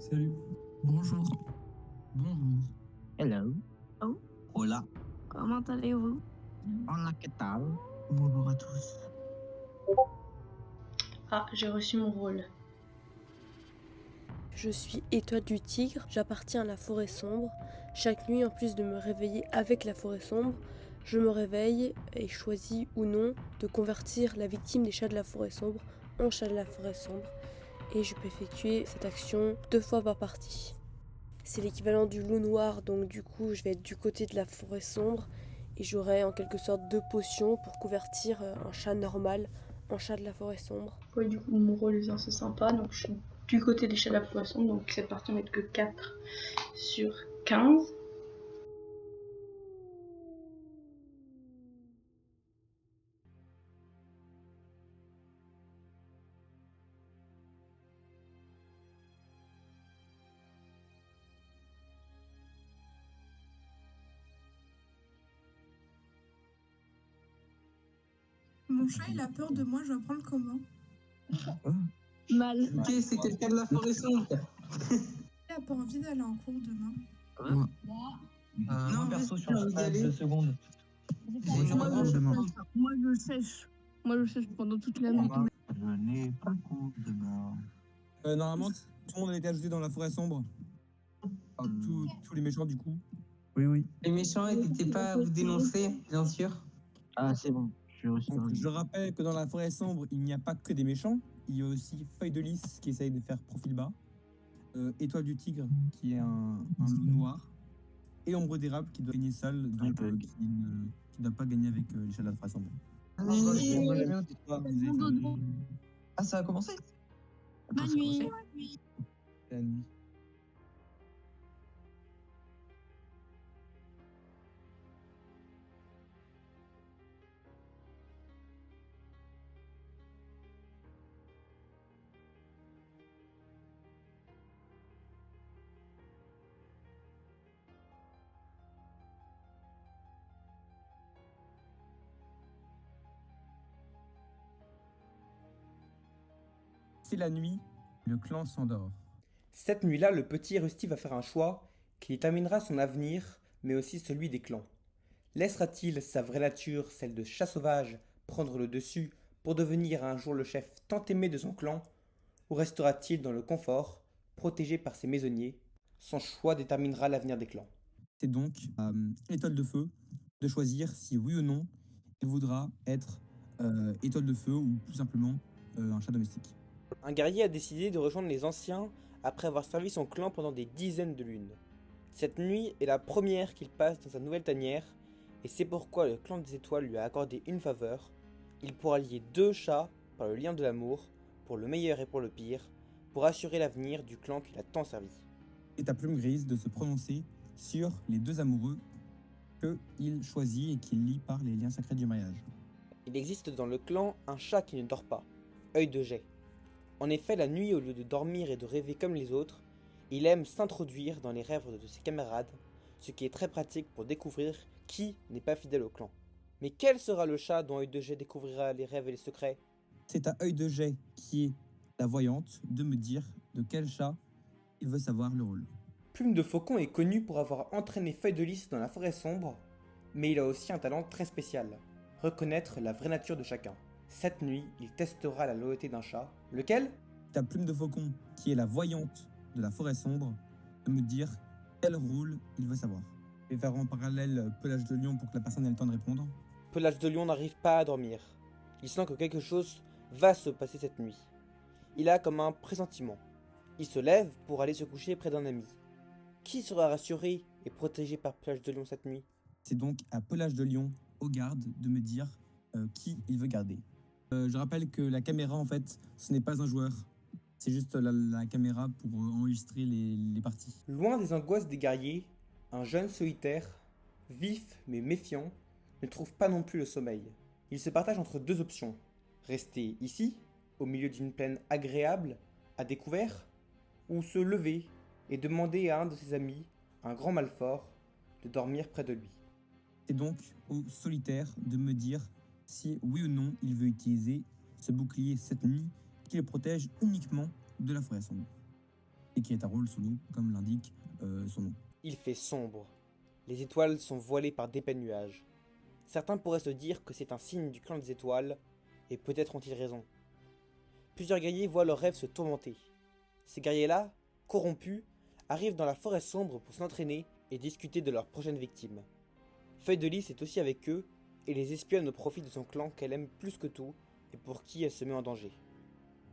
Salut. Bonjour. Bonjour. Hello. Oh. Hola. Comment allez-vous? Hola, ¿qué tal? Bonjour à tous. Ah, j'ai reçu mon rôle. Je suis Étoile du Tigre, j'appartiens à la forêt sombre. Chaque nuit, en plus de me réveiller avec la forêt sombre, je me réveille et choisis ou non de convertir la victime des chats de la forêt sombre en chat de la forêt sombre. Et je peux effectuer cette action 2 fois par partie. C'est l'équivalent du loup noir, donc du coup je vais être du côté de la forêt sombre et j'aurai en quelque sorte 2 potions pour convertir un chat normal en chat de la forêt sombre. Ouais, du coup, mon rôle est assez sympa. Donc, je suis du côté des chats de la poisson. Donc, cette partie, on va être que 4 sur 15. Mon chat, il a peur de moi, je dois prendre comment? Mal. Ok, c'est quelqu'un de la forêt sombre. Il a pas envie d'aller en cours demain. Moi, Non, perso, sur un stade de secondes. moi, je Moi, cours demain. Moi, je sèche. Moi, je sèche pendant toute la nuit. Je n'ai pas cours demain. Normalement, tout le monde a été ajouté dans la forêt sombre. Enfin, tous les méchants, du coup. Oui. Les méchants, n'hésitez pas à vous dénoncer, bien sûr. Ah, c'est bon, je suis reçu. Donc, je rappelle que dans la forêt sombre, il n'y a pas que des méchants. Il y a aussi Feuille de Lys qui essaye de faire profil bas. Étoile du Tigre qui est un loup noir. Et Ombre d'Érable qui doit gagner seul, donc qui ne doit pas gagner avec les chats de la forêt sombre. Ah, ça a commencé? Ma nuit. La nuit. C'est la nuit, le clan s'endort. Cette nuit-là, le petit Rusty va faire un choix qui déterminera son avenir, mais aussi celui des clans. Laissera-t-il sa vraie nature, celle de chat sauvage, prendre le dessus pour devenir un jour le chef tant aimé de son clan, ou restera-t-il dans le confort, protégé par ses maisonniers? Son choix déterminera l'avenir des clans. C'est donc à Étoile de Feu de choisir si oui ou non il voudra être Étoile de Feu ou tout simplement un chat domestique. Un guerrier a décidé de rejoindre les anciens après avoir servi son clan pendant des dizaines de lunes. Cette nuit est la première qu'il passe dans sa nouvelle tanière, et c'est pourquoi le clan des étoiles lui a accordé une faveur. Il pourra lier 2 chats par le lien de l'amour, pour le meilleur et pour le pire, pour assurer l'avenir du clan qu'il a tant servi. C'est à Plume Grise de se prononcer sur les 2 amoureux qu'il choisit et qu'il lie par les liens sacrés du mariage. Il existe dans le clan un chat qui ne dort pas, Œil de Jet. En effet, la nuit, au lieu de dormir et de rêver comme les autres, il aime s'introduire dans les rêves de ses camarades, ce qui est très pratique pour découvrir qui n'est pas fidèle au clan. Mais quel sera le chat dont Œil de Jet découvrira les rêves et les secrets? C'est à Œil de Jet, qui est la voyante, de me dire de quel chat il veut savoir le rôle. Plume de Faucon est connu pour avoir entraîné Feuille de Lys dans la forêt sombre, mais il a aussi un talent très spécial, reconnaître la vraie nature de chacun. Cette nuit, il testera la loyauté d'un chat. Lequel? C'est à Plume de Faucon, qui est la voyante de la forêt sombre, de me dire quel rôle il veut savoir. Je vais faire en parallèle Pelage de Lion pour que la personne ait le temps de répondre. Pelage de Lion n'arrive pas à dormir. Il sent que quelque chose va se passer cette nuit. Il a comme un pressentiment. Il se lève pour aller se coucher près d'un ami. Qui sera rassuré et protégé par Pelage de Lion cette nuit? C'est donc à Pelage de Lion, au garde, de me dire qui il veut garder. Je rappelle que la caméra, en fait, ce n'est pas un joueur. C'est juste la caméra pour enregistrer les parties. Loin des angoisses des guerriers, un jeune solitaire, vif mais méfiant, ne trouve pas non plus le sommeil. Il se partage entre 2 options. Rester ici, au milieu d'une plaine agréable, à découvert, ou se lever et demander à un de ses amis, un grand malfort, de dormir près de lui. C'est donc au solitaire de me dire si oui ou non il veut utiliser ce bouclier cette nuit qui le protège uniquement de la forêt sombre. et qui est un rôle solo, comme l'indique son nom. Il fait sombre. Les étoiles sont voilées par d'épais nuages. Certains pourraient se dire que c'est un signe du clan des étoiles, et peut-être ont-ils raison. Plusieurs guerriers voient leurs rêves se tourmenter. Ces guerriers-là, corrompus, arrivent dans la forêt sombre pour s'entraîner et discuter de leur prochaine victime. Feuille de Lys est aussi avec eux, et les espionne au profit de son clan qu'elle aime plus que tout, et pour qui elle se met en danger.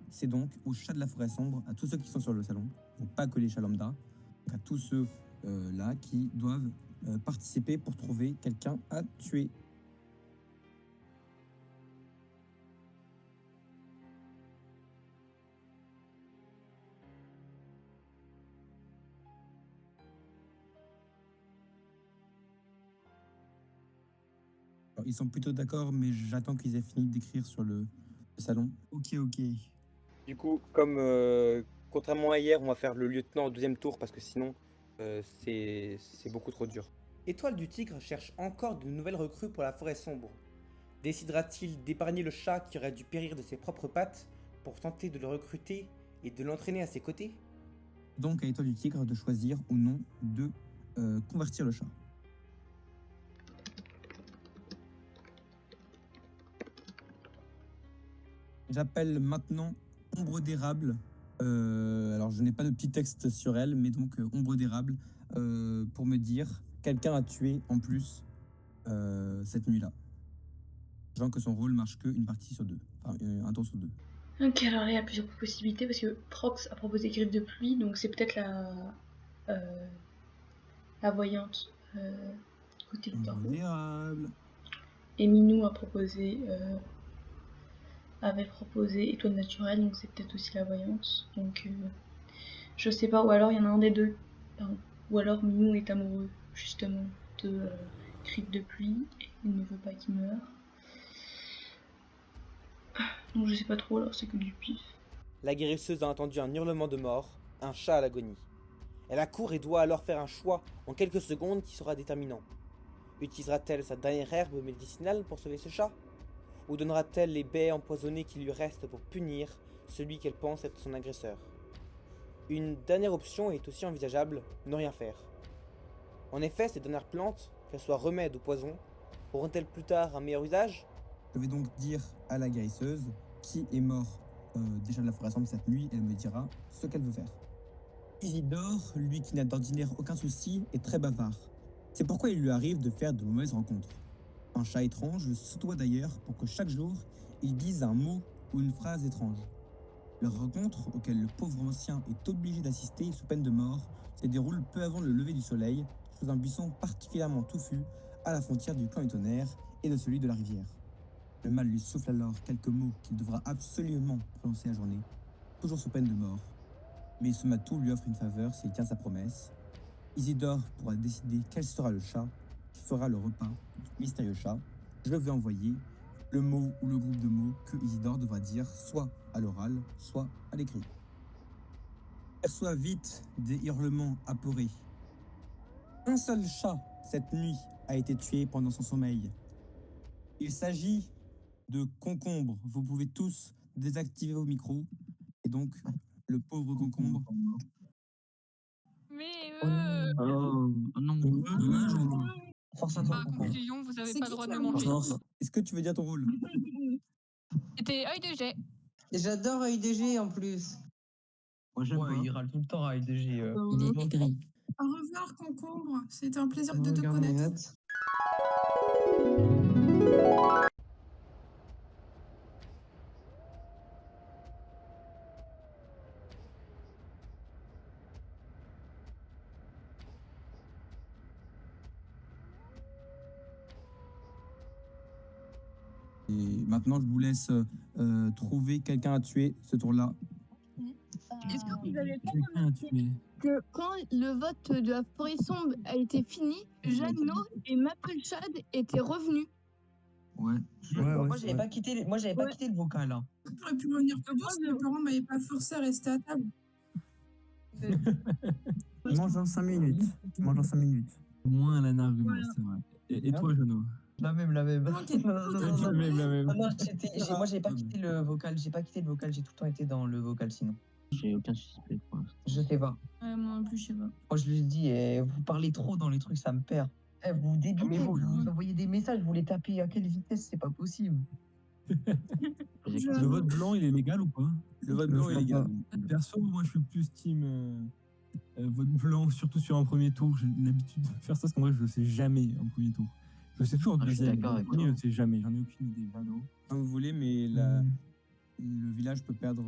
C'est donc aux chats de la forêt sombre, à tous ceux qui sont sur le salon, donc pas que les chats lambda, donc à tous ceux là qui doivent participer pour trouver quelqu'un à tuer. Alors, ils sont plutôt d'accord, mais j'attends qu'ils aient fini d'écrire sur le salon. Ok. Du coup, comme contrairement à hier, on va faire le lieutenant au deuxième tour parce que sinon c'est beaucoup trop dur. Étoile du Tigre cherche encore de nouvelles recrues pour la forêt sombre. Décidera-t-il d'épargner le chat qui aurait dû périr de ses propres pattes pour tenter de le recruter et de l'entraîner à ses côtés? Donc à Étoile du Tigre de choisir ou non de convertir le chat. J'appelle maintenant Ombre d'érable. Alors je n'ai pas de petit texte sur elle, mais donc Ombre d'érable pour me dire quelqu'un a tué en plus cette nuit-là. Genre que son rôle marche qu'une partie sur deux, enfin un tour sur deux. Ok, alors là, il y a plusieurs possibilités parce que Prox a proposé Griffe de pluie, donc c'est peut-être la voyante côté Victor. Ombre d'érable. Et Minou avait proposé Étoile naturelle, donc c'est peut-être aussi la voyante. Donc je sais pas, ou alors il y en a un des deux. Pardon. Ou alors Minou est amoureux justement de Griffe de pluie et il ne veut pas qu'il meure. Donc je sais pas trop, alors c'est que du pif. La guérisseuse a entendu un hurlement de mort, un chat à l'agonie. Elle accourt et doit alors faire un choix en quelques secondes qui sera déterminant. Utilisera-t-elle sa dernière herbe médicinale pour sauver ce chat? Ou donnera-t-elle les baies empoisonnées qui lui restent pour punir celui qu'elle pense être son agresseur? Une dernière option est aussi envisageable, ne rien faire. En effet, ces dernières plantes, qu'elles soient remèdes ou poison, auront-elles plus tard un meilleur usage? Je vais donc dire à la guérisseuse qui est mort déjà de la forêt sombre cette nuit, elle me dira ce qu'elle veut faire. Isidore, lui qui n'a d'ordinaire aucun souci, est très bavard. C'est pourquoi il lui arrive de faire de mauvaises rencontres. Un chat étrange le soudoie d'ailleurs pour que chaque jour, il dise un mot ou une phrase étrange. Leur rencontre, auquel le pauvre ancien est obligé d'assister sous peine de mort, se déroule peu avant le lever du soleil, sous un buisson particulièrement touffu, à la frontière du clan du tonnerre et de celui de la rivière. Le mal lui souffle alors quelques mots qu'il devra absolument prononcer à journée, toujours sous peine de mort. Mais ce matou lui offre une faveur s'il tient sa promesse. Isidore pourra décider quel sera le chat qui fera le repas du mystérieux chat. Je vais envoyer le mot ou le groupe de mots que Isidore devra dire soit à l'oral, soit à l'écrit. Perçoit vite des hurlements apeurés. Un seul chat, cette nuit, a été tué pendant son sommeil. Il s'agit de Concombre. Vous pouvez tous désactiver vos micros. Et donc, le pauvre Concombre. Mais Oh non. Dommage. Force à toi, par Concombre. conclusion, vous avez C'est pas qui le droit de qui me a manger. Force. Est-ce que tu veux dire ton rôle? C'était œil de jet. Et j'adore EIDG en plus. Moi j'aime pas. Il râle tout le temps à LDG. Il est aigri. Au revoir, Concombre. C'était un plaisir de te Regarde mes connaître. notes. Et maintenant, je vous laisse trouver quelqu'un à tuer ce tour-là. Est-ce que vous avez pas Quelqu'un a tué. que quand le vote de la forêt sombre a été fini, Jeannot et Mappleshad étaient revenus? Ouais. Moi, j'avais pas quitté le vocal. Hein. J'aurais pu revenir plus tôt si mes parents m'avaient pas forcé à rester à table. Tu manges dans 5 minutes. Moins un argument, c'est vrai. Et toi, Jeannot? La même. Ok. La même. Ah non, moi, j'avais pas quitté le vocal. J'ai pas quitté le vocal. J'ai tout le temps été dans le vocal sinon. J'ai aucun suspect pour l'instant. Je sais pas. Ouais, moi non plus, je sais pas. Moi, je le dis, vous parlez trop dans les trucs, ça me perd. Vous débitez, Mais vous bon. envoyez des messages, vous les tapez à quelle vitesse, c'est pas possible. Le vote blanc, il est légal ou pas? Le vote blanc est légal. Perso, moi je suis plus team vote blanc, surtout sur un premier tour. J'ai l'habitude de faire ça parce qu'en vrai, je le sais jamais en premier tour. Je le sais toujours en deuxième. En premier, je le sais jamais. J'en ai aucune idée. Comme vous voulez, mais le village peut perdre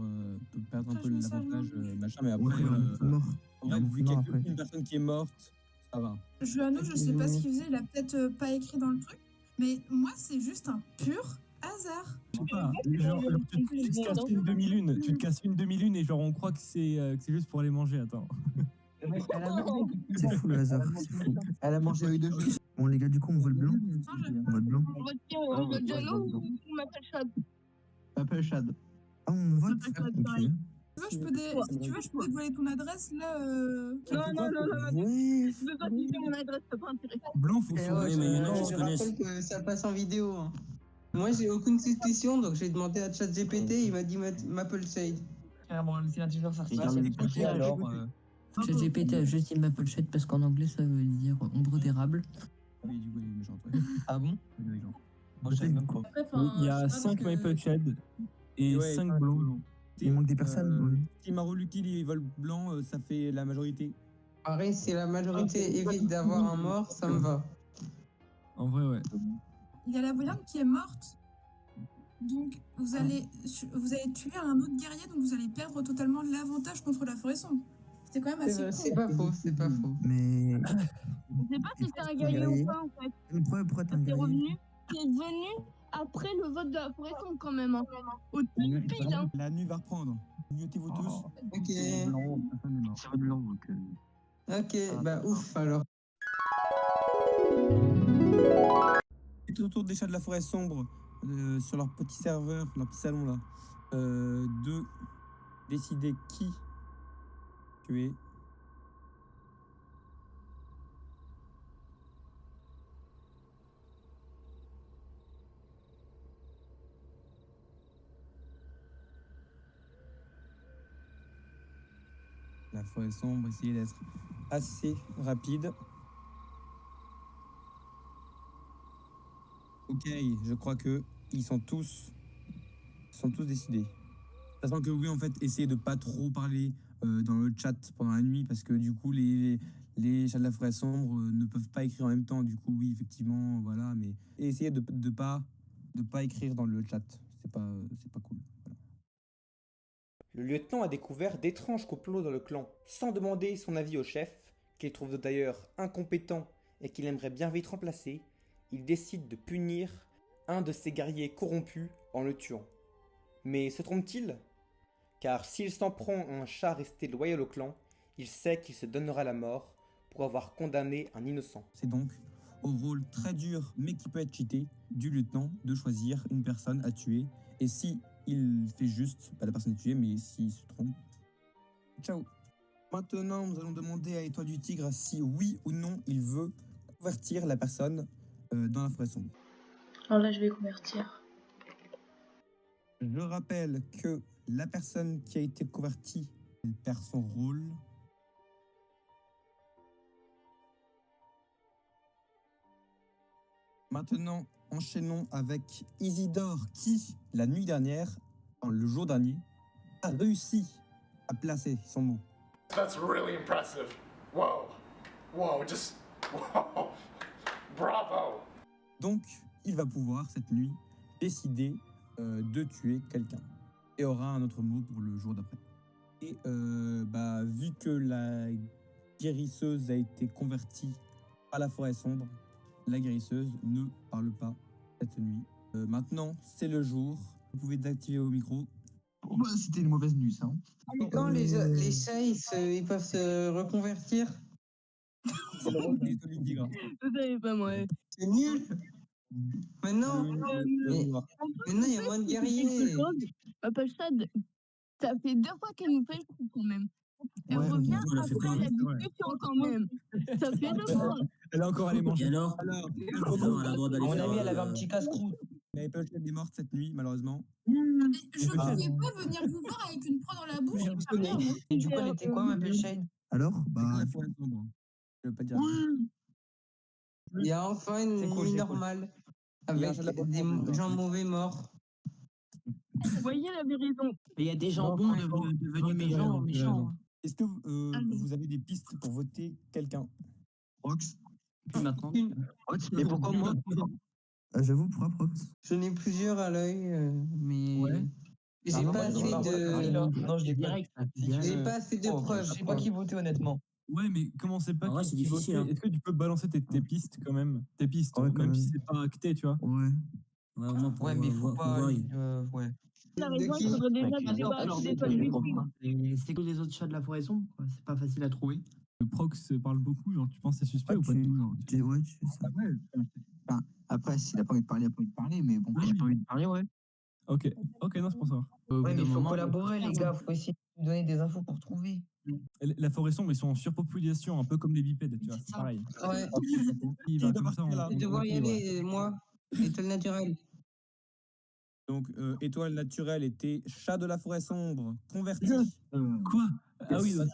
un peu l'avantage, machin, mais après, en vrai, vu qu'il n'y a qu'une personne qui est morte, ça va. Joanno, je sais pas ce qu'il faisait, il a peut-être pas écrit dans le truc, mais moi, c'est juste un pur hasard. Je sais pas. Genre, tu te casses une demi-lune. Tu te casses une demi-lune et genre on croit que c'est juste pour aller manger. Attends. C'est fou le hasard, c'est fou. Elle a mangé Bon les gars, du coup on vote blanc. On vote blanc. On vote Jano ou Maple Shad? Maple Shad. Ah on vote. Si tu veux, je peux dévoiler ton adresse là. Non. Ouais. Je veux pas dire mon adresse, ça pas intéressé. Blanc, faut Je connaissent. rappelle que ça passe en vidéo. Hein. Moi, j'ai aucune suspicion, donc j'ai demandé à ChatGPT, il m'a dit Maple Shade. Bon, c'est l'intelligence Regarde artificielle. les Alors, ChatGPT a juste dit Maple Shade parce qu'en anglais ça veut dire ombre d'érable. Oui, du coup, il est méchant, ouais. ah bon? Moi, je sais même pas. Il y a 5 Maple Shade et 5 blancs. Il manque des personnes. Si Maro Lucky il vole blanc, ça fait la majorité. Pareil, si la majorité évite d'avoir un mort, ça me va. En vrai, ouais. Il y a la voyante qui est morte. Donc, vous allez tuer un autre guerrier, donc vous allez perdre totalement l'avantage contre la forêt sombre. C'était quand même assez cool. C'est pas faux, c'est pas faux. Mais. Je sais pas si c'est un guerrier ou pas en fait. Pourquoi t'es un C'est guerrier? revenu, c'est venu après le vote de la forêt sombre quand même. Hein. Au tout pile, hein. La nuit va reprendre. Mignotez-vous tous. Ok. C'est blanc, donc. Ok, bah ouf alors. C'est au tour des chats de la forêt sombre, sur leur petit serveur, leur petit salon là, de décider qui tuer. La forêt sombre, essayez d'être assez rapide. Ok, je crois que ils sont tous décidés. Sachant que oui, en fait, essayez de pas trop parler dans le chat pendant la nuit parce que du coup, les chats de la forêt sombre ne peuvent pas écrire en même temps. Du coup, oui, effectivement, voilà. Mais essayez de pas écrire dans le chat. C'est pas cool. Voilà. Le lieutenant a découvert d'étranges complots dans le clan. Sans demander son avis au chef, qu'il trouve d'ailleurs incompétent et qu'il aimerait bien vite remplacer, il décide de punir un de ses guerriers corrompus en le tuant. Mais se trompe-t-il? Car s'il s'en prend à un chat resté loyal au clan, il sait qu'il se donnera la mort pour avoir condamné un innocent. C'est donc au rôle très dur, mais qui peut être cheaté, du lieutenant de choisir une personne à tuer. Et si il fait juste, la personne est tuée, mais s'il se trompe, ciao. Maintenant, nous allons demander à Étoile du Tigre si oui ou non il veut convertir la personne dans la forêt sombre. Alors là, je vais convertir. Je rappelle que la personne qui a été convertie, elle perd son rôle. Maintenant, enchaînons avec Isidore qui, la nuit dernière, le jour dernier, a réussi à placer son mot. That's really impressive. Whoa. Just whoa. Bravo. Donc, il va pouvoir, cette nuit, décider de tuer quelqu'un. Et aura un autre mot pour le jour d'après. Et vu que la guérisseuse a été convertie à la forêt sombre, la guérisseuse ne parle pas cette nuit. Maintenant, c'est le jour. Vous pouvez désactiver vos micros. Bon, bah, c'était une mauvaise nuit, ça. Et quand les chats, ils peuvent se reconvertir? C'est le rôle des Étoiles du Tigre. Je savais pas moi. C'est nul. Mais non, maintenant il y a moins de guerriers. Maple Shad, ça fait 2 fois qu'elle nous fait le coup quand même. Elle revient après la discussion quand même. Ça fait 2 fois. Elle a encore allé manger. Et alors, il faut À mon avis, elle avait un petit casse-croûte. Maple Shad est morte cette nuit, malheureusement. Je pouvais pas venir vous voir avec une proie dans la bouche. Et rien, moi. Et du coup, elle était quoi, Maple Shade? Alors, bah, La forêt sombre. Je veux pas dire. Il y a enfin une C'est cool, nuit c'est cool. normale. Il y a un Avec chat de la des forêt sombre. gens mauvais morts. Vous voyez, elle avait raison. Il y a des gens bons devenus méchants. hein. Est-ce que vous avez des pistes pour voter quelqu'un? Prox. Maintenant. Prox, mais pourquoi moi? j'avoue, pourquoi Prox? J'en ai plusieurs à l'œil, mais Ouais. j'ai non, pas moi, assez non, de. Non, je l'ai pas. Direct. J'ai pas assez de preuves. Je sais pas qui voter, honnêtement. Ouais, mais comment c'est pas En vrai, qui c'est qui difficile, votait hein. Est-ce que tu peux balancer tes pistes quand même? Tes pistes, Ouais, quand même si même. c'est pas acté, tu vois. Ouais. Ouais, au moins pour Ouais, mais il faut pour pas. voir. Ouais. La De raison, qui? il faudrait déjà Ouais, que alors, débattre c'est des toiles du tigre. C'est que les autres chats de la forêt sombre, quoi. C'est pas facile à trouver. Le Prox parle beaucoup, genre tu penses que c'est suspect ou pas tu, du tout, genre, ouais, tu fais ça. Ouais. Enfin, après, s'il a pas envie de parler, il a pas envie de parler, mais bon, quand Oui, j'ai pas envie de parler, ouais. Ok, non, c'est pour savoir. Au bout Ouais, mais d'un il faut moment, collaborer, les gars. Faut essayer de donner des infos pour trouver. La forêt sombre, ils sont en surpopulation, un peu comme les bipèdes, tu vois, c'est ça. pareil. Ouais. Il va comme ça, Je vais devoir y aller, moi. Étoile naturelle. Donc, étoile naturelle était chat de la forêt sombre, converti. Quoi? Ah oui, donc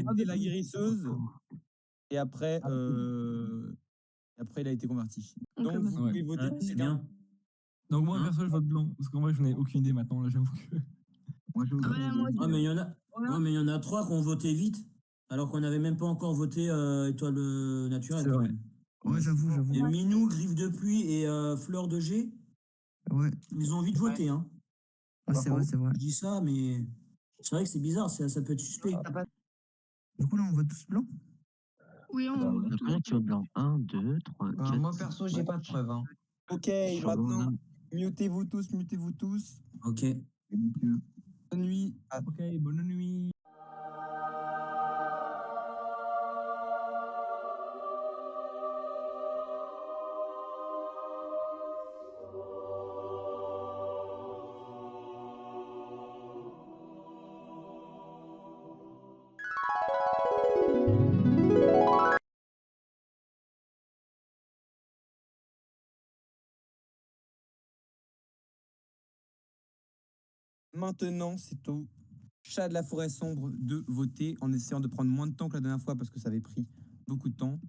C'était la guérisseuse. Et après, il a été converti. Donc, vous pouvez voter Ouais, pour c'est quelqu'un. bien. Donc moi, Hein perso, je vote blanc, parce qu'en vrai, je n'ai aucune idée maintenant, là, j'avoue que... Moi, je Ouais, moi, Ouais, mais il y en a 3 qui ont voté vite, alors qu'on n'avait même pas encore voté étoile naturelle. C'est quand vrai. même. Ouais, j'avoue. Et Minou, Griffe de pluie et Fleur de G, Ouais. ils ont vite voté. Hein. Ouais, c'est vrai. Je dis ça, mais c'est vrai que c'est bizarre, ça peut être suspect. Du coup, là, on vote tous blanc? Oui, Il y on a combien qui votent blanc? 1, 2, 3, 4. Moi, perso, j'ai pas de preuves. Hein. Ok, maintenant, mutez-vous tous. Ok. Bonne nuit. Ok, bonne nuit. Maintenant, c'est au chat de la forêt sombre de voter en essayant de prendre moins de temps que la dernière fois parce que ça avait pris beaucoup de temps.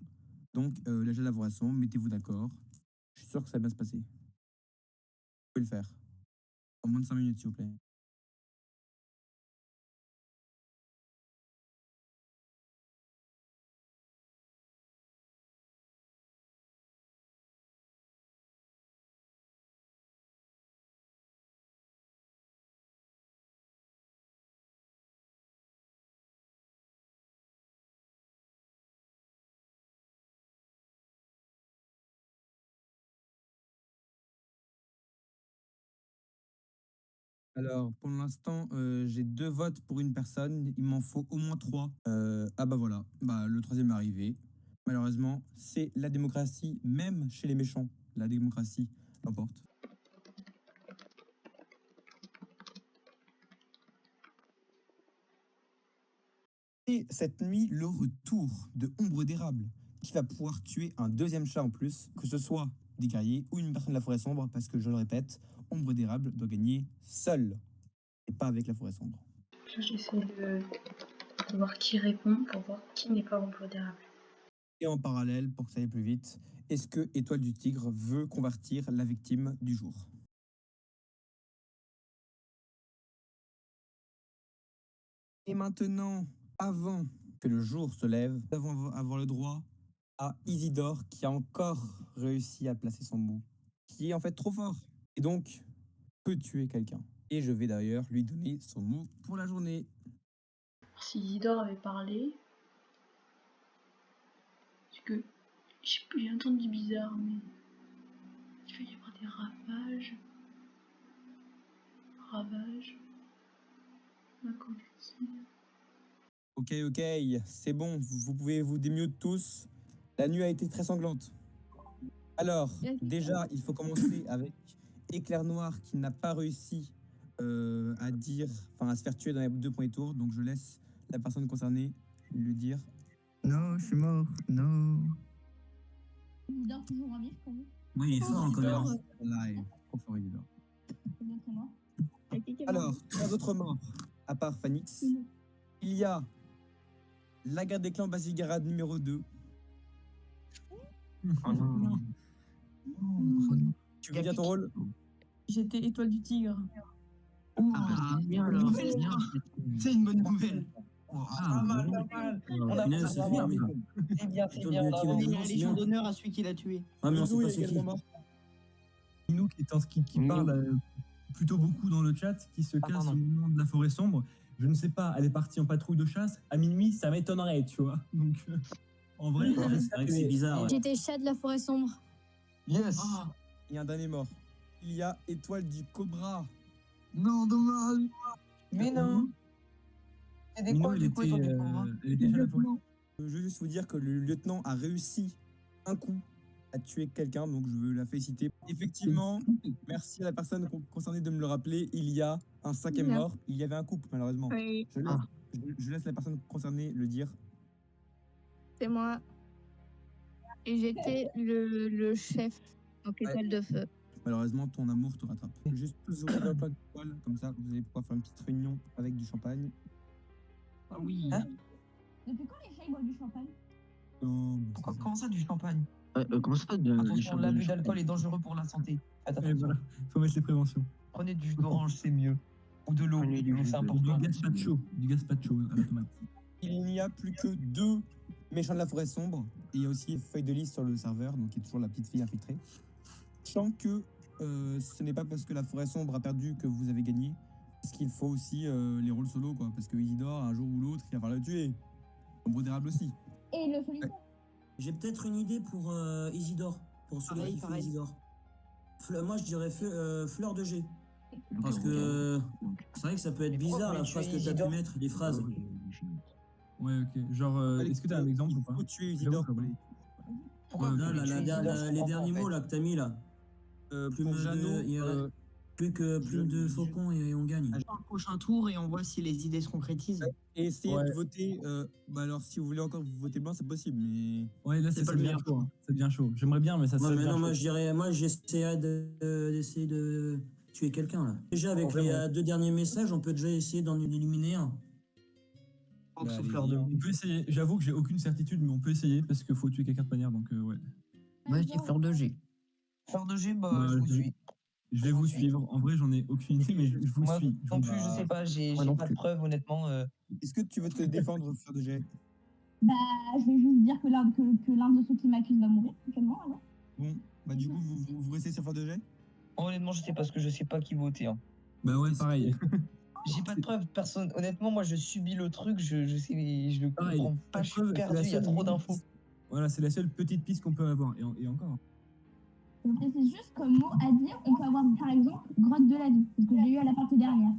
Donc, le chat de la forêt sombre, mettez-vous d'accord. Je suis sûr que ça va bien se passer. Vous pouvez le faire. En moins de 5 minutes, s'il vous plaît. Alors, pour l'instant, j'ai 2 votes pour une personne. Il m'en faut au moins 3. Ah bah voilà, le troisième est arrivé. Malheureusement, c'est la démocratie, même chez les méchants. La démocratie l'emporte. Et cette nuit, le retour de Ombre d'érable, qui va pouvoir tuer un deuxième chat en plus, que ce soit des guerriers ou une personne de la forêt sombre, parce que je le répète, Ombre d'érable doit gagner seul, et pas avec la forêt sombre. J'essaie de voir qui répond pour voir qui n'est pas Ombre d'érable. Et en parallèle, pour que ça aille plus vite, est-ce que Étoile du Tigre veut convertir la victime du jour? Et maintenant, avant que le jour se lève, nous allons avoir le droit à Isidore qui a encore réussi à placer son mot, qui est en fait trop fort, et donc peut tuer quelqu'un. Et je vais d'ailleurs lui donner son mot pour la journée. Si Isidore avait parlé, parce que j'ai entendu bizarre, mais il va y avoir des ravages. La convertir. Ok, c'est bon, vous pouvez vous démute tous. La nuit a été très sanglante. Alors, déjà, il faut commencer avec Éclair Noir qui n'a pas réussi à se faire tuer dans les 2 premiers tours. Donc, je laisse la personne concernée lui dire. Non, je suis mort. Non. Il dort toujours en vif quand même. Oui, il est fort quand même. Live. Trop fort, Isidore. C'est bien comment. qui est Alors, mort. 3 autres morts, à part Phanix. Il y a la garde des clans Basigarad numéro 2. Oh non. Tu veux dire ton rôle? J'étais étoile du tigre. C'est bien alors, c'est bien. C'est une bonne nouvelle. Pas mal, pas mal. On a Finesse, c'est bien. C'est bien, c'est Étoile bien. du Bravo. tigre. Il y a la Légion d'honneur à celui qui l'a tué. Ah, mais on sait Minou pas est c'est qui. également mort. Minou qui parle plutôt beaucoup dans le chat, qui se casse au moment de la forêt sombre. Je ne sais pas, elle est partie en patrouille de chasse. À minuit, ça m'étonnerait, tu vois. Donc, en vrai, C'est vrai que c'est bizarre. Ouais. J'étais chat de la forêt sombre. Yes. Il y a un dernier mort. Il y a Étoile du Cobra. Non, dommage. Mais non. C'est des quoi, du coup, étoile du Cobra? elle était chat de la forêt. Je veux juste vous dire que le lieutenant a réussi un coup à tuer quelqu'un, donc je veux la féliciter. Effectivement, merci à la personne concernée de me le rappeler. Il y a un 5e mort. Il y avait un couple, malheureusement. Oui. Je laisse la personne concernée le dire. C'est moi. Et j'étais le chef, donc étoile de feu. Malheureusement, ton amour te rattrape. Juste tous ouvrir un plat de poêle, comme ça, vous allez pouvoir faire une petite réunion avec du champagne. Ah oui. Depuis quand les chats ils boivent du champagne? Comment ça, du champagne? Comment ça de Attention, l'abus d'alcool est dangereux pour la santé. Faites Et attention. voilà, faut mettre les préventions. Prenez du jus d'orange, c'est mieux. Ou de l'eau, c'est important. Du gazpacho à la tomate. Il n'y a plus que 2 méchants de la forêt sombre. Et il y a aussi feuille de liste sur le serveur, donc qui est toujours la petite fille infiltrée. Sachant que ce n'est pas parce que la forêt sombre a perdu que vous avez gagné. Parce qu'il faut aussi les rôles solo, quoi. Parce que Isidore, un jour ou l'autre, il va falloir le tuer. Ombre d'érable aussi. Et le solitaire. J'ai peut-être une idée pour Isidore, pour celui qui fait Isidore. Moi, je dirais fleur de G. Parce que c'est vrai que ça peut être bizarre la phrase que tu as pu mettre, les phrases. Ouais, ok. Genre, est-ce que tu as un exemple ou pas? Faut tuer Isidore. Pourquoi Non, les derniers mots là que tu as mis là. Plume de faucon et on gagne. Un prochain tour et on voit si les idées se concrétisent. Et essayez de voter. Alors, si vous voulez encore voter blanc, c'est possible, mais. Ouais, là, c'est pas le meilleur chaud. Ça devient chaud. J'aimerais bien, mais ça Ouais, mais non, chaud. moi j'essaierais d'essayer de tuer quelqu'un là. Déjà, avec les 2 derniers messages, on peut déjà essayer d'en éliminer un. On peut essayer. J'avoue que j'ai aucune certitude, mais on peut essayer parce qu'il faut tuer quelqu'un de manière, donc ouais. Moi, j'ai fleur de G. Fleur de G, bah, je vous suis. Je vais vous suivre. En vrai, j'en ai aucune idée, mais je vous suis. Non plus, je sais pas, j'ai pas de preuves, honnêtement. Est-ce que tu veux te défendre, Fleur de G? Bah, je vais juste dire que l'un de ceux qui m'accusent va mourir, actuellement, alors. Bon, bah du coup, vous restez sur Fleur de G? Honnêtement, je sais pas, parce que je sais pas qui voter. Hein. Bah ouais, pareil. J'ai pas de preuves, personne. Honnêtement, moi, je subis le truc, je le comprends pas, je suis perdu, il y a trop d'infos. Voilà, c'est la seule petite piste qu'on peut avoir, et encore. Je précise juste comme mot à dire, on peut avoir par exemple grotte de la vie, parce que j'ai eu à la partie dernière.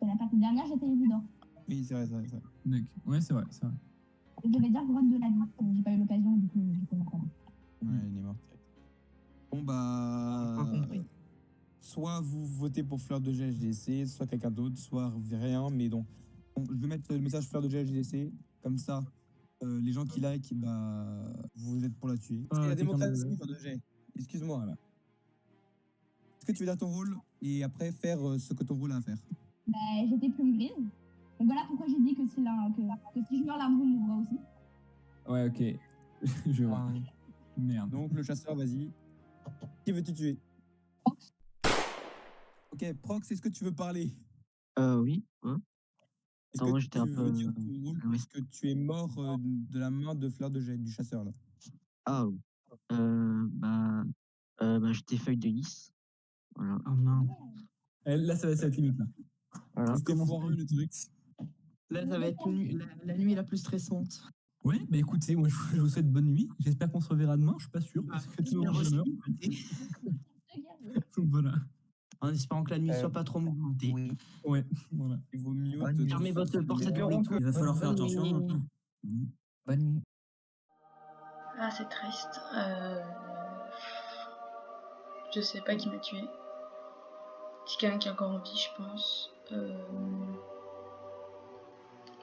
À la partie dernière, j'étais Isidore. Oui, c'est vrai. D'accord. Ouais, c'est vrai. Je devais dire grotte de la vie. J'ai pas eu l'occasion, du coup, Ouais, il est mort. Bon, bah. Soit vous votez pour Fleur de G HDC, soit quelqu'un d'autre, soit rien, mais donc. Bon, je vais mettre le message Fleur de G HDC, comme ça, les gens qui like, bah. Vous êtes pour la tuer. C'est la démocratie, Fleur de G. Excuse-moi. Voilà. Est-ce que tu veux dire ton rôle et après faire ce que ton rôle a à faire? Bah, j'étais plume grise. Donc voilà pourquoi j'ai dit que si je meurs, l'un de vous mourra aussi. Ouais, ok. Je vois. Merde. Donc le chasseur, vas-y. Qui veux-tu tuer? Prox. Ok, Prox, est-ce que tu veux parler? Oui. Hein. Est-ce que tu veux dire ton rôle parce que tu es mort de la main de Fleur de Jet, du chasseur là? Ah, j'étais feuille de lys. Voilà. Oh non. Là, ça va être limite là. Voilà. C'était foireux le truc. Là, ça va être la nuit la plus stressante. Ouais, bah écoutez, moi je vous souhaite bonne nuit. J'espère qu'on se reverra demain, je suis pas sûr, parce que tout le monde meurt. Donc voilà. En espérant que la nuit soit pas trop mouvementée. Oui. Ouais, voilà. Il vaut mieux. Fermez votre porte à et tout. Il va falloir faire attention. Bonne nuit. Ah, c'est triste. Je sais pas qui m'a tué. C'est quelqu'un qui est encore en vie, je pense.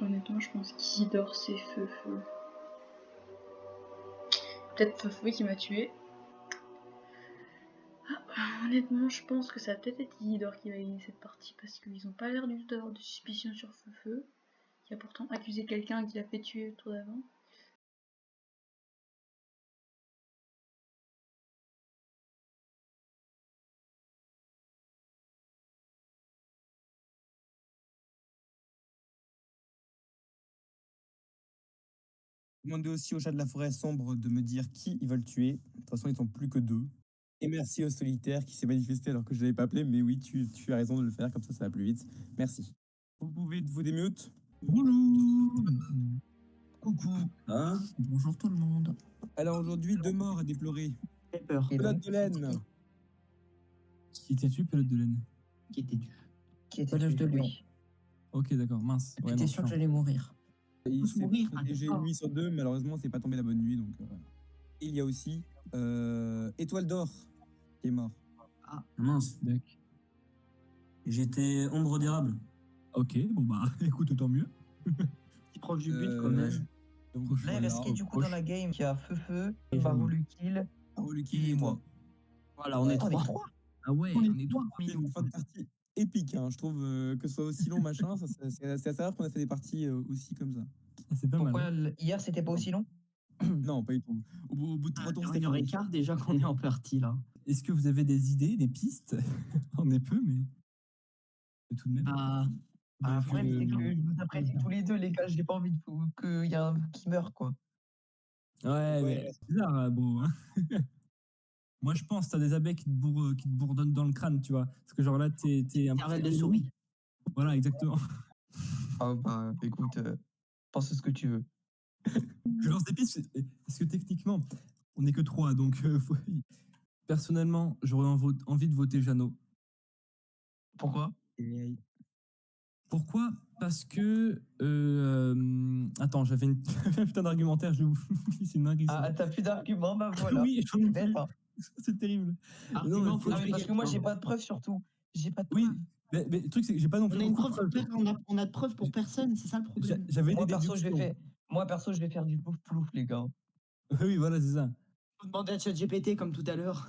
Honnêtement, je pense qu'Isidore, c'est Feu. Peut-être Feu qui m'a tué. Ah, Honnêtement, je pense que ça va peut-être être Isidore qui va gagner cette partie parce qu'ils ont pas l'air du tout d'avoir de suspicion sur Feu, qui a pourtant accusé quelqu'un qui l'a fait tuer le tour d'avant. Demandez aussi au chat de la forêt sombre de me dire qui ils veulent tuer. De toute façon, ils sont plus que 2. Et merci au solitaire qui s'est manifesté alors que je ne l'avais pas appelé. Mais oui, tu as raison de le faire, comme ça va plus vite. Merci. Vous pouvez vous démute. Bonjour. Coucou. Ah, bonjour tout le monde. Alors aujourd'hui, 2 morts à déplorer. J'ai peur. Pelote de laine. Qui t'es-tu, pelote de laine? Qui étais-tu? Qui était Pelage de lion. Ok, d'accord, mince. Ouais, J'étais non, sûr que chiant. j'allais mourir. Il s'est mourir, protégé d'accord. une nuit sur 2. Malheureusement, c'est pas tombé la bonne nuit. Donc, voilà. Et il y a aussi Étoile d'or qui est mort. Ah, mince. J'étais ombre d'érable. Ok, bon bah, écoute, tant mieux. Proche du but quand même. Donc, Là, il reste qui du coup dans la game? Qui a Feu, Et Baro Jeanne. Lukil Lucky et moi. Voilà, on est Oh, on est trois. 3. Ah ouais, On est on est trois. C'est une fin de partie épique, hein. Je trouve que ce soit aussi long, machin. C'est assez rare qu'on a fait des parties aussi comme ça. C'est pas Pourquoi mal. hier c'était pas aussi long? Non, pas du tout. Au bout de 3 tours, c'était Une heure et fini. quart déjà qu'on est en partie là. Est-ce que vous avez des idées, des pistes? On est peu, mais tout de même. Bah, Le problème, c'est que euh, je vous apprécie tous les deux, les gars. J'ai pas envie qu'il y a un qui meurt, quoi. Ouais, mais c'est bizarre, bro. Hein. Moi, je pense que t'as des abeilles qui te bourdonnent dans le crâne, tu vois. Parce que genre là, t'es un peu... cervelle de souris. Voilà, exactement. Ah bah, écoute, pense ce que tu veux. Je lance des pistes parce que techniquement, on n'est que 3, donc personnellement, j'aurais envie de voter Jeannot. Pourquoi? Pourquoi? Parce que... attends, j'avais une putain d'argumentaire, je c'est une dinguerie. Ah, t'as plus d'arguments, bah voilà. Oui, j'en ai Bête, plus. hein. C'est terrible. Argument, faut Ah, mais parce expliquer. que moi, j'ai pas de preuves surtout. J'ai pas de preuves. Oui, mais le truc, c'est que j'ai pas non plus On a une beaucoup preuve de pour personne. On a de preuves pour personne, c'est ça le problème. J'avais Moi des perso, déductions. je vais faire du plouf-plouf, les gars. Oui, voilà, c'est ça. Faut demander à ChatGPT comme tout à l'heure.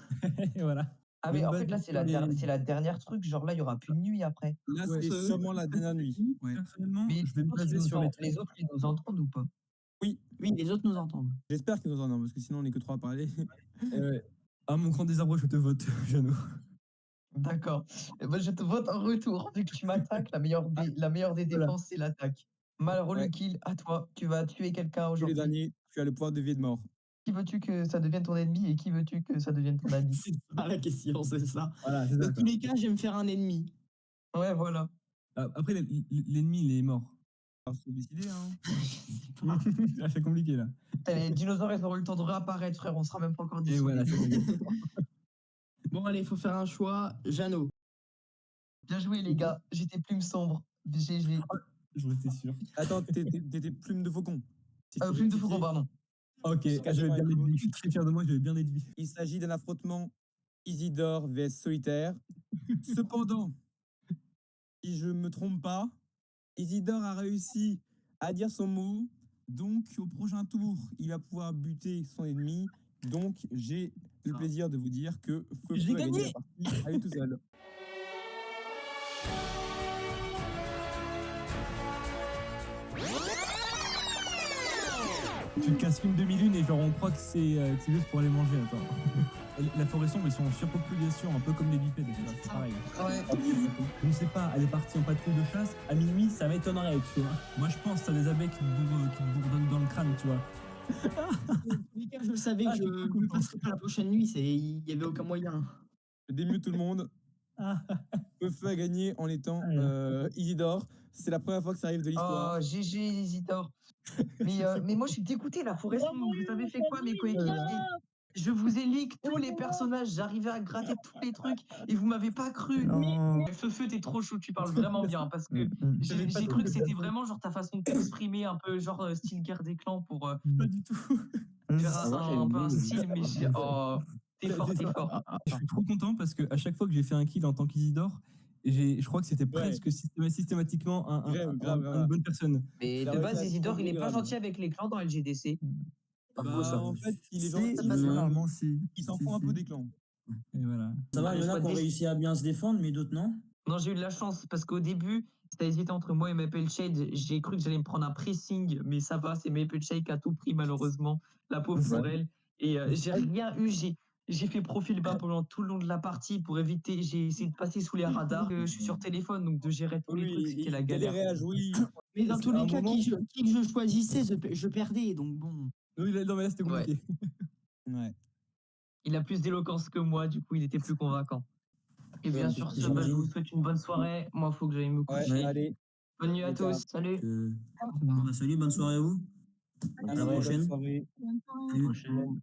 Et voilà. Ah, mais en fait, là, c'est la dernière truc. Genre là, il y aura plus de nuit après. Là, c'est sûrement la dernière nuit. Ouais. Personnellement, Mais je vais me baser sur les autres, ils nous entendent ou pas? Oui. Oui, les autres nous entendent. J'espère qu'ils nous entendent, parce que sinon, on n'est que 3 à parler. À mon grand désarroi, je te vote, Jeannot. D'accord. Eh ben, je te vote en retour. Vu que tu m'attaques, la meilleure des défenses, c'est l'attaque. Malheureux Ouais. Kill, à toi. Tu vas tuer quelqu'un Tu es le aujourd'hui. dernier, tu as le pouvoir de vie et de mort. Qui veux-tu que ça devienne ton ennemi et qui veux-tu que ça devienne ton ami? C'est ça la question, c'est ça. Voilà, c'est ça. Dans tous les cas, je vais me faire un ennemi. Ouais, voilà. Après, l'ennemi, il est mort. Alors, c'est décidé, hein. Ah, c'est compliqué, là. Les dinosaures, ils auront eu le temps de réapparaître, frère. On sera même pas encore Et décidé. voilà, c'est Bon, allez, il faut faire un choix. Jeannot. Bien joué, les gars. J'étais plume sombre. GG. J'en étais sûr. Attends, t'étais plume de faucon. Plume de faucon, pardon. Ok, j'avais bien déduit. Je suis très fier de moi, j'avais bien déduit. Il s'agit d'un affrontement Isidore vs Solitaire. Cependant, si je ne me trompe pas, Isidore a réussi à dire son mot. Donc, au prochain tour, il va pouvoir buter son ennemi. Donc, j'ai le plaisir de vous dire que Feu J'ai a gagné gagné. la partie à lui tout seul. Tu te casses une demi-lune et genre on croit que c'est juste pour aller manger. Attends. La forêt sombre, ils sont en surpopulation, un peu comme les bipèdes. C'est pareil. Ouais. Je ne sais pas, elle est partie en patrouille de chasse. À minuit, ça m'étonnerait, tu vois. Moi, je pense que t'as des abeilles qui te bourdonnent dans le crâne, tu vois. Les gars, je savais que je ne passerais pas la prochaine nuit. Il n'y avait aucun moyen. Je démute tout le monde. Feu a gagné en étant Isidore. C'est la première fois que ça arrive de l'histoire. Oh, GG, Isidore. Mais moi, je suis dégoûté, la forêt sombre. Vous avez fait quoi, mes coéquipiers? Je vous ai leak tous les personnages. J'arrivais à gratter tous les trucs et vous m'avez pas cru. Feu, t'es trop chaud. Tu parles vraiment bien parce que j'ai cru que c'était vraiment genre ta façon de t'exprimer un peu genre style guerre des clans pour Pas du tout. faire un peu un style. Mais oh, t'es fort, t'es fort. Je suis trop content parce que à chaque fois que j'ai fait un kill en tant qu'Isidore, je crois que c'était presque systématiquement une bonne personne. Mais de base, Isidore, il est pas gentil avec les clans dans LGDC. En fait, il est gentil. Généralement, si. Il s'en fout un peu des clans. Et voilà. Ça va, il y en a Soit qui ont des- réussi à bien se défendre, mais d'autres non. Non, j'ai eu de la chance parce qu'au début, c'était hésité entre moi et Maple Shade. J'ai cru que j'allais me prendre un pressing, mais ça va, c'est Maple Shade qui a tout pris malheureusement. La pauvre pour elle. Et j'ai rien eu. J'ai fait profil bas pendant tout le long de la partie pour éviter. J'ai essayé de passer sous les radars. Je suis sur téléphone, donc de gérer tous les trucs, c'était la galère. Mais dans C'est tous les un cas, moment- qui je choisissais, je perdais, donc bon. Oui, non, mais là, c'était compliqué. Ouais. Il a plus d'éloquence que moi, du coup, il était plus convaincant. Et bien Ouais, sûr, c'est- je vous j'imagine. souhaite une bonne soirée. Moi, il faut que j'aille me coucher. Ouais. Allez. Bonne nuit à Nickel. tous. Salut. Bah, salut, bonne soirée à vous. À la Allez, bonne prochaine. soirée. Bonne soirée. Salut. Prochaine.